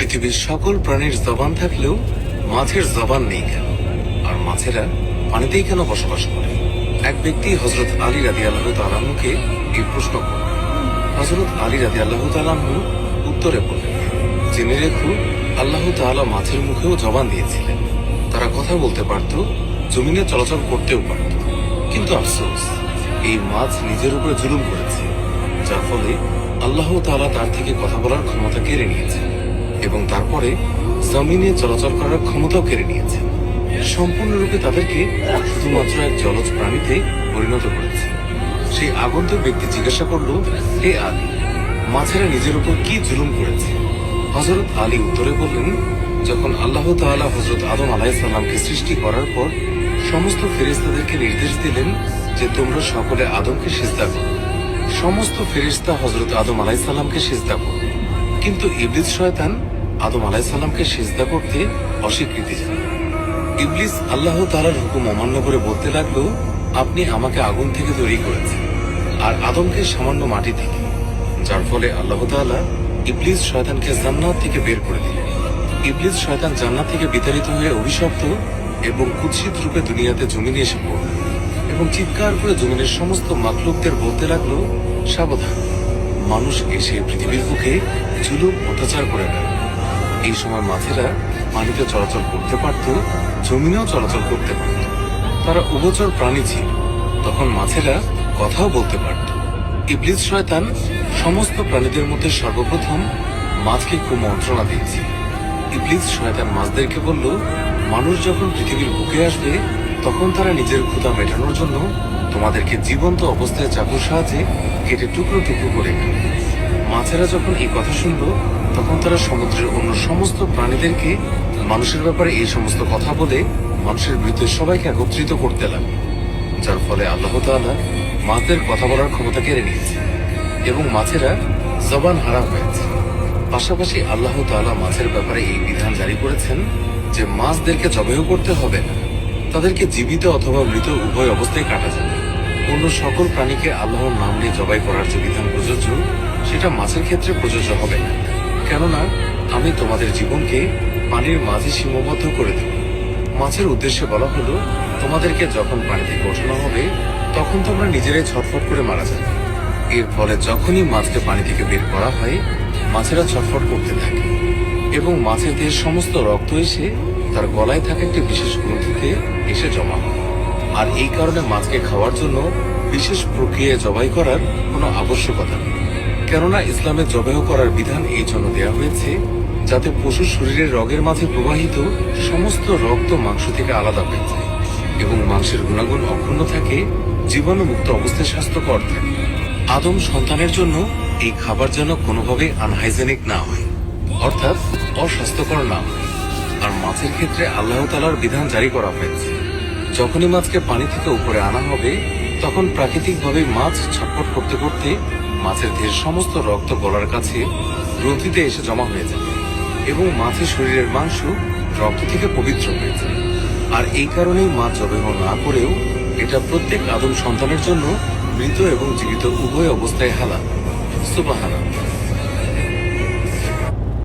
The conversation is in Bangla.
পৃথিবীর সকল প্রাণীর জবান থাকলেও মাছের জবান নেই কেন? আর মাছেরা পানিতেই কেন বসবাস করে? এক ব্যক্তি হযরত আলী রাদিয়াল্লাহু তাআলা আনহুকে এই প্রশ্ন করল। হযরত আলী রাদিয়াল্লাহু তাআলা আনহু উত্তরে বললেন, জেনে রেখো, আল্লাহ তাআলা মাছের মুখেও জবান দিয়েছিলেন। তারা কথা বলতে পারত, জমিনে চলাচল করতেও পারত, কিন্তু আফসোস, এই মাছ নিজের উপরে জুলুম করেছে, যার ফলে আল্লাহ তাআলা তার থেকে কথা বলার ক্ষমতা কেড়ে নিয়েছেন এবং তারপরে জমিনে চলাচল করার ক্ষমতাও কেড়ে নিয়েছেন। সম্পূর্ণরূপে তাদেরকে শুধুমাত্র এক জলজ প্রাণীতে পরিণত করেছে। সেই আগন্তুক ব্যক্তি জিজ্ঞাসা করল, হে আলী, মাছেরা নিজের উপর কি জুলুম করেছে? হযরত আলী উত্তরে বললেন, যখন আল্লাহ তাআলা হযরত আদম আলাইহিস সালামকে সৃষ্টি করার পর সমস্ত ফেরেশতাদেরকে নির্দেশ দিলেন যে তোমরা সকলে আদমকে সিজদা করো। সমস্ত ফেরেশতা হযরত আদম আলাইহিস সালামকে সিজদা করল, কিন্তু ইবলিস শয়তান আদম আলাইহিস সালামকে সিজদা করতে অস্বীকৃতি জানায়। ইবলিস আল্লাহ তাআলার হুকুম অমান্য করে বলতে লাগলো, আপনি আমাকে আগুন থেকে তৈরি করেছেন আর আদমকে সামান্য মাটি থেকে, যার ফলে আল্লাহ তাআলা ইবলিস শয়তানকে জান্নাত থেকে বের করে দিলেন। ইবলিস শয়তান জান্নাত থেকে বিতাড়িত হয়ে অভিশপ্ত এবং কুৎসিত রূপে দুনিয়াতে জমিনে এসে পড়ল এবং চিৎকার করে জমিনের সমস্ত মাখলুকদের বলতে লাগলো, সাবধান, মানুষ এসে পৃথিবীর বুকে জুলুম অত্যাচার করে গেল। এই সময় মাছেরা পানিতে চলাচল করতে পারত, জমিনেও চলাচল করতে পারত। তারা উভচর প্রাণী ছিল। তখন মাছেরা কথাও বলতে পারত। ইবলিস শয়তান সমস্ত প্রাণীদের মধ্যে সর্বপ্রথম মাছকে কুমন্ত্রণা দিয়েছে। ইবলিস শয়তান মাছদেরকে বলল, মানুষ যখন পৃথিবীর বুকে আসবে তখন তারা নিজের ক্ষুধা মেটানোর জন্য তোমাদেরকে জীবন্ত অবস্থায় চাকুর সাহায্যে কেটে টুকরো টুকরো করে খাবে। মাছেরা যখন এই কথা শুনল তখন তারা সমুদ্রের অন্য সমস্ত প্রাণীদেরকে মানুষের ব্যাপারে এই সমস্ত কথা বলে মানুষের বিরুদ্ধে সবাইকে একত্রিত করতে লাগলো, যার ফলে আল্লাহ তাআলা মাছদের কথা বলার ক্ষমতা কেড়ে নিয়েছে এবং মাছেরা জবান হারা হয়েছে। পাশাপাশি আল্লাহ তাআলা মাছের ব্যাপারে এই বিধান জারি করেছেন যে মাছদেরকে জবাই করতে হবে না, তাদেরকে জীবিত অথবা মৃত উভয় অবস্থায় কাটা যাবে। অন্য সকল প্রাণীকে আল্লাহর নাম নিয়ে জবাই করার যে বিধান প্রযোজ্য সেটা মাছের ক্ষেত্রে প্রযোজ্য হবে না, কেননা আমি তোমাদের জীবনকে পানির মাঝে সীমাবদ্ধ করে দেব। মাছের উদ্দেশ্যে বলা হলো, তোমাদেরকে যখন পানি থেকে ওঠানো হবে তখন তোমরা নিজেরাই ছটফট করে মারা যাবে। এর ফলে যখনই মাছকে পানি থেকে বের করা হয় মাছেরা ছটফট করতে থাকে এবং মাছের দেহের সমস্ত রক্ত এসে তার গলায় থাকা একটি বিশেষ গ্রন্থিতে এসে জমা হয়। আর এই কারণে মাছকে খাওয়ার জন্য বিশেষ প্রক্রিয়ায় জবাই করার কোনো আবশ্যকতা নেই, কেননা ইসলামে জবাই করার বিধান এই জন্য দেওয়া হয়েছে যাতে পশুর শরীরের রগের মাঝে প্রবাহিত সমস্ত রক্ত মাংস থেকে আলাদা হয়ে যায় এবং মাংসের গুণাগুণ অক্ষুণ্ণ থাকে, জীবাণুমুক্ত অবস্থায় স্বাস্থ্যকর থাকে। আদম সন্তানের জন্য এই খাবার যেন কোনোভাবে আনহাইজেনিক না হয়, অর্থাৎ অস্বাস্থ্যকর না হয়। আর মাছের ক্ষেত্রে আল্লাহ তাআলার বিধান জারি করা হয়েছে, যখনই মাছকে পানি থেকে উপরে আনা হবে তখন প্রাকৃতিকভাবে মাছ ছটফট করতে করতে মাছের দেহের সমস্ত রক্ত গলার কাছে গ্রন্থিতে এসে জমা হয়ে যাবে এবং মাছের শরীরের মাংস রক্ত থেকে পবিত্র হয়ে যায়। আর এই কারণেই মাছ জবাই না করেও এটা প্রত্যেক আদম সন্তানের জন্য মৃত এবং জীবিত উভয় অবস্থায় হালাল। সুবহানাল্লাহ।